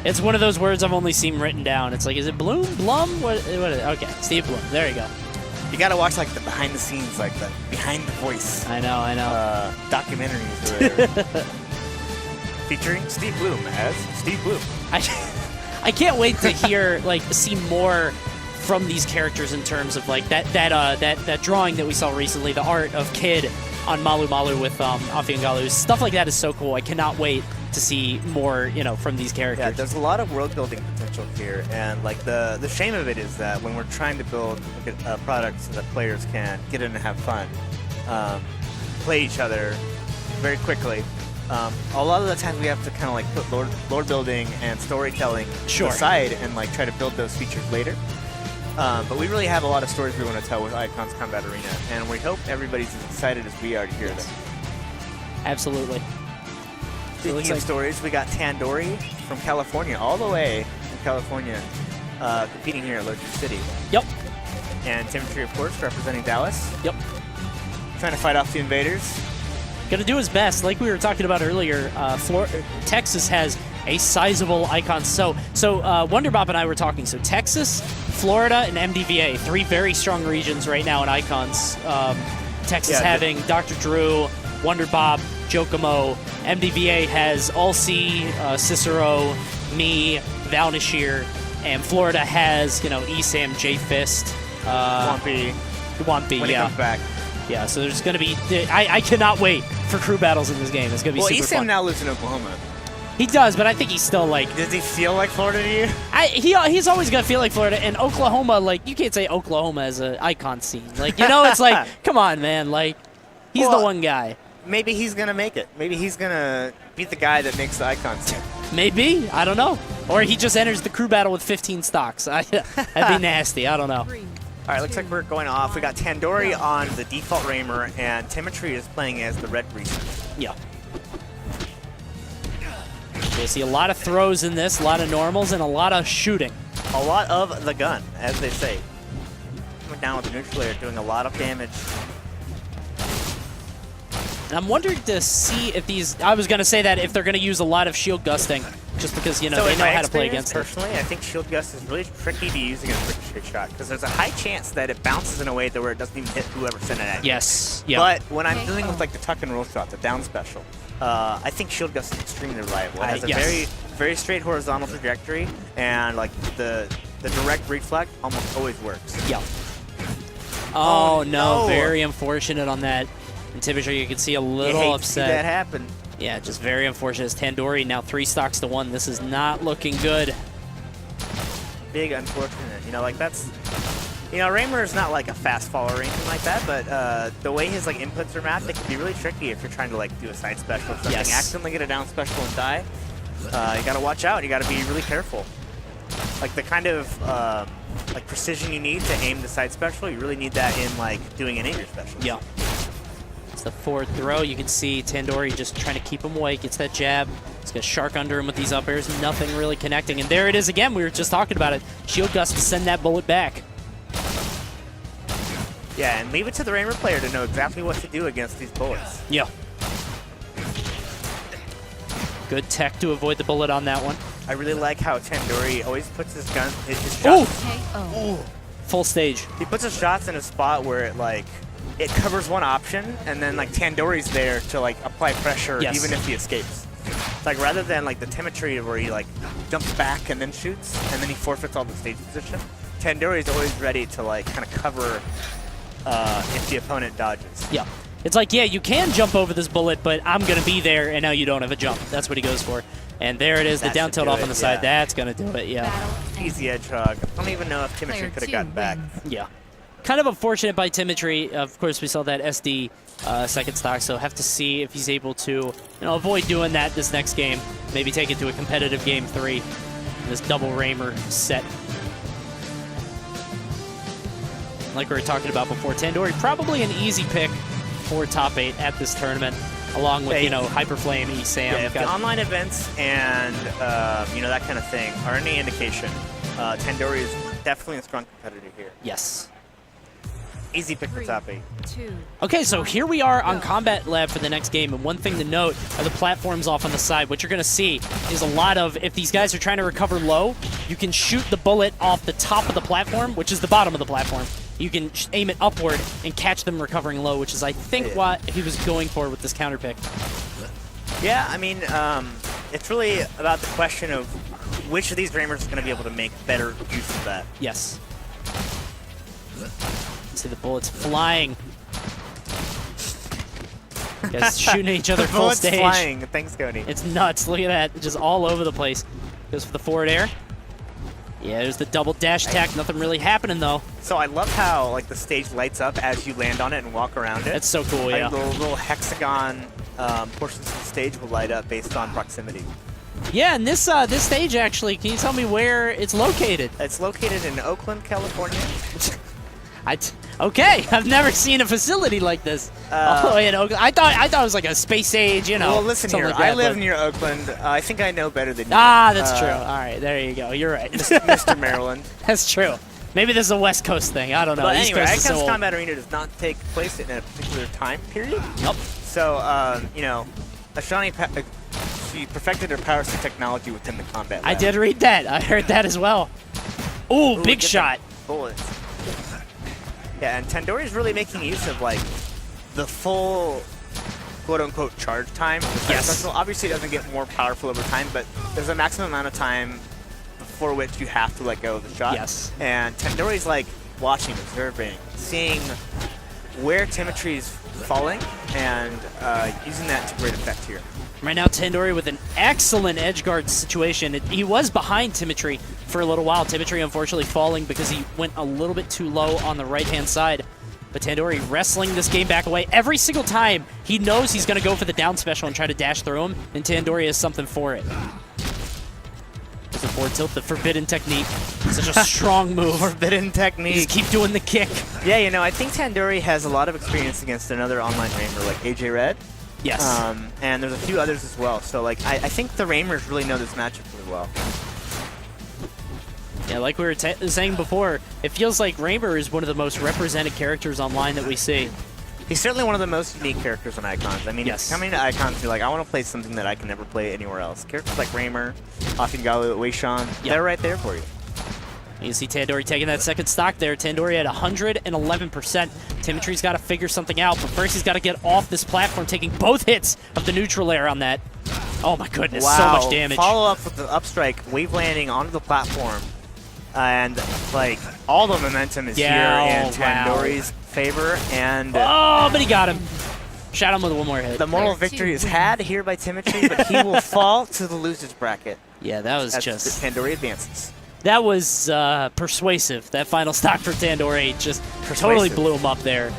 It's one of those words I've only seen written down. It's like, is it Bloom? Blum? What is it? Okay, Steve Bloom. There you go. You gotta watch like the behind the scenes, like the behind the voice. I know. Documentaries or whatever. Featuring Steve Bloom as Steve Bloom. I can't wait to hear, like, see more from these characters in terms of like that drawing that we saw recently, the art of Kid on Malu Malu with Afi and Galu. Stuff like that is so cool. I cannot wait to see more, from these characters. Yeah, there's a lot of world building potential here, and like the shame of it is that when we're trying to build a product so that players can get in and have fun, play each other very quickly. A lot of the time we have to kind of like put lore building and storytelling aside and like try to build those features later. But we really have a lot of stories we want to tell with Icons Combat Arena, and we hope everybody's as excited as we are to hear them. Absolutely. Speaking of stories, we got Tandori from California, all the way from California, competing here at Lotus City. Yep. And Timmetry, of course, representing Dallas. Yep. Trying to fight off the invaders. Going to do his best. Like we were talking about earlier, Texas has a sizable icon. So Wonderbob and I were talking. So Texas, Florida, and MDVA, 3 very strong regions right now in icons. Texas having Dr. Drew, Wonderbob, Jokomo. MDVA has Ulci, Cicero, me, Valnashir, and Florida has, Esam, J-Fist. Wampy. When he comes back. Yeah, so there's going to be... I cannot wait for crew battles in this game. It's going to be super fun. Esam now lives in Oklahoma. He does, but I think he's still like... Does he feel like Florida to you? He's always going to feel like Florida. And Oklahoma, like, you can't say Oklahoma as an icon scene. Like, it's like, come on, man. Like, he's the one guy. Maybe he's going to make it. Maybe he's going to be the guy that makes the icon scene. Maybe. I don't know. Or he just enters the crew battle with 15 stocks. That'd be nasty. I don't know. All right, looks like we're going off. We got Tandori on the default Raymer, and Timmetry is playing as the red research. Yeah. You'll see a lot of throws in this, a lot of normals, and a lot of shooting. A lot of the gun, as they say. Coming down with the neutral layer, doing a lot of damage. And I'm wondering to see if these... I was going to say that if they're going to use a lot of shield gusting, just because, they know how to play against it. Personally, I think shield gust is really tricky to use against ricochet shot, because there's a high chance that it bounces in a way where it doesn't even hit whoever sent it at you. Yes. Yeah. But when I'm dealing with like the tuck and roll shot, the down special, I think shield gust is extremely reliable. It has a very, very straight horizontal trajectory, and like the direct reflect almost always works. Yeah. Oh no! Very unfortunate on that. And Timotry, you can see a little upset. See that happen. Yeah, just very unfortunate. Tandori now 3 stocks to 1. This is not looking good. Big unfortunate. Like that's... Raymer is not like a fast follower or anything like that, but the way his like inputs are mapped, it can be really tricky if you're trying to like do a side special or something. Accidentally get a down special and die. You gotta watch out. You gotta be really careful. Like the kind of like precision you need to aim the side special, you really need that in like doing any of your specials. Yeah. It's the forward throw. You can see Tandori just trying to keep him away. Gets that jab. He's got Shark under him with these up airs. Nothing really connecting. And there it is again. We were just talking about it. Shield Gust to send that bullet back. Yeah, and leave it to the Raymer player to know exactly what to do against these bullets. Yeah. Good tech to avoid the bullet on that one. I really like how Tandori always puts his shots. Ooh! Full stage. He puts his shots in a spot where it covers one option, and then like Tandori's there to like apply pressure even if he escapes. It's like rather than like the Timmetry where he like jumps back and then shoots, and then he forfeits all the stage position. Tandori's always ready to like kind of cover if the opponent dodges. Yeah. It's like, you can jump over this bullet, but I'm going to be there, and now you don't have a jump. That's what he goes for. And there it is, the down tilt off on the side. That's going to do it, Easy edge hug. I don't even know if Timmetry could have gotten back. Yeah. Kind of unfortunate by Timmetry. Of course, we saw that SD second stock, so have to see if he's able to avoid doing that this next game. Maybe take it to a competitive game 3 in this double Raymer set. Like we were talking about before, Tandori probably an easy pick for top 8 at this tournament, along with Hyperflame, Esam. Yeah, if the online events and that kind of thing are any indication, Tandori is definitely a strong competitor here. Yes. Easy pick for top 8. 2. Okay, so here we are on Combat Lab for the next game, and one thing to note are the platforms off on the side. What you're going to see is a lot of, if these guys are trying to recover low, you can shoot the bullet off the top of the platform, which is the bottom of the platform. You can aim it upward and catch them recovering low, which is, I think, what he was going for with this counter pick. Yeah, I mean, it's really about the question of which of these Raymers is going to be able to make better use of that. Yes. See the bullets flying. Guys shooting at each other full bullets stage. Flying. Thanks, Cody. It's nuts. Look at that. Just all over the place. Goes for the forward air. Yeah, there's the double dash attack. Nothing really happening, though. So I love how like the stage lights up as you land on it and walk around it. That's so cool, yeah. The little hexagon portions of the stage will light up based on proximity. Yeah, and this stage, actually, can you tell me where it's located? It's located in Oakland, California. Okay, I've never seen a facility like this. All the way in Oakland. I thought it was like a space age, you know. Well, listen here. Like that, I live near Oakland. I think I know better than you. Ah, that's true. All right, there you go. You're right. Mr. Maryland. That's true. Maybe this is a West Coast thing. I don't know. But East anyway, Coast is Icon's so old. Combat Arena does not take place in a particular time period. Nope. So, you know, Ashani, she perfected her power stick technology within the combat lab. I did read that. I heard that as well. Ooh, big get shot. the bullets. Yeah, and Tandori is really making use of, like, the full quote-unquote charge time. Yes. Special. Obviously, it doesn't get more powerful over time, but there's a maximum amount of time before which you have to let go of the shot. Yes. And Tandori's, like, watching, observing, seeing where Timmetry is falling, and using that to great effect here. Right now, Tandori with an excellent edge guard situation. He was behind Timmetry for a little while. Timmetry, unfortunately, falling because he went a little bit too low on the right-hand side. But Tandori wrestling this game back away. Every single time, he knows he's going to go for the down special and try to dash through him, and Tandori has something for it. There's a forward tilt, the forbidden technique. Such a strong move. Forbidden technique. Just keep doing the kick. Yeah, you know, I think Tandori has a lot of experience against another online Raymer, like AJ Red. Yes. And there's a few others as well. So, like, I think the Raymers really know this matchup really well. Yeah, like we were saying before, it feels like Raymer is one of the most represented characters online that we see. He's certainly one of the most unique characters on Icons. I mean, yes. Coming to Icons, you're like, I want to play something that I can never play anywhere else. Characters like Raymer, Afingalu, Weishan, they're right there for you. You see Tandori taking that second stock there. Tandori at 111%. Timmetry's got to figure something out, but first he's got to get off this platform, taking both hits of the neutral air on that. Oh my goodness, wow. So much damage. Follow up with the upstrike, wave landing onto the platform. And, like, all the momentum is here in Tandori's favor. And oh, but he got him. Shot him with one more hit. The moral victory is had here by Timmetry, but he will fall to the loser's bracket. Yeah, that was just... Tandori advances. That was persuasive. That final stock for Tandori just totally blew him up there.